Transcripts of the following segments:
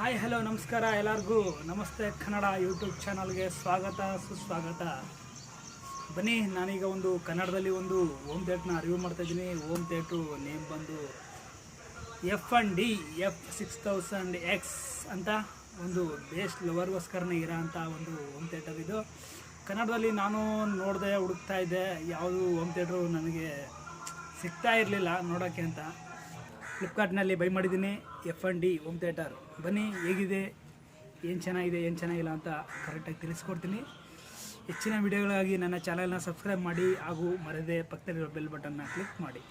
Hi hello ನಮಸ್ಕಾರ ಎಲ್ಲರಿಗೂ ನಮಸ್ತೆ ಕನ್ನಡ ಯೂಟ್ಯೂಬ್ ಚಾನಲ್ಗೆ ಸ್ವಾಗತ ಸುಸ್ವಾಗತ. ಬನ್ನಿ, ನಾನೀಗ ಒಂದು ಕನ್ನಡದಲ್ಲಿ ಒಂದು ಹೋಮ್ ಥಿಯೇಟ್ರನ್ನ ರಿವ್ಯೂ ಮಾಡ್ತಾಯಿದ್ದೀನಿ. ಹೋಮ್ ಥಿಯೇಟ್ರು ನೇಮ್ ಬಂದು F&D F6000x ಅಂತ ಒಂದು ಬೇಸ್ ಲವರ್ಗೋಸ್ಕರನೇ ಇರೋ ಅಂಥ ಒಂದು ಹೋಮ್ ಥಿಯೇಟರ್ ಇದು. ಕನ್ನಡದಲ್ಲಿ ನಾನು ನೋಡಿದೆ, ಹುಡುಕ್ತಾ ಇದ್ದೆ, ಯಾವುದು ಹೋಮ್ ಥಿಯೇಟ್ರು ನನಗೆ ಸಿಗ್ತಾ ಇರಲಿಲ್ಲ ನೋಡೋಕ್ಕೆ ಅಂತ. ಫ್ಲಿಪ್ಕಾರ್ಟ್ನಲ್ಲಿ ಬೈ ಮಾಡಿದ್ದೀನಿ F&D ಹೋಮ್ ಥಿಯೇಟರ್. ಬನ್ನಿ, ಹೇಗಿದೆ, ಏನು ಚೆನ್ನಾಗಿದೆ, ಏನು ಚೆನ್ನಾಗಿಲ್ಲ ಅಂತ ಕರೆಕ್ಟಾಗಿ ತಿಳಿಸ್ಕೊಡ್ತೀನಿ. ಹೆಚ್ಚಿನ ವಿಡಿಯೋಗಳಾಗಿ ನನ್ನ ಚಾನಲ್ನ ಸಬ್ಸ್ಕ್ರೈಬ್ ಮಾಡಿ ಹಾಗೂ ಮರೆಯದೆ ಪಕ್ಕದಲ್ಲಿರೋ ಬೆಲ್ ಬಟನ್ನ ಕ್ಲಿಕ್ ಮಾಡಿ.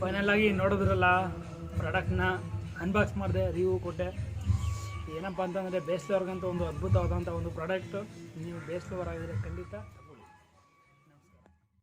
ಫೈನಲಾಗಿ ನೋಡಿದ್ರಲ್ಲ, ಪ್ರಾಡಕ್ಟ್ನ ಅನ್ಬಾಕ್ಸ್ ಮಾಡಿದೆ, ರಿವ್ಯೂ ಕೊಟ್ಟೆ. ಏನಪ್ಪ ಅಂತಂದರೆ ಬೇಸ್ ಲವರ್ಗಂತ ಒಂದು ಅದ್ಭುತವಾದಂಥ ಒಂದು ಪ್ರಾಡಕ್ಟು. ನೀವು ಬೇಸ್ ಲವರ್ ಆಗಿದ್ರೆ ಖಂಡಿತ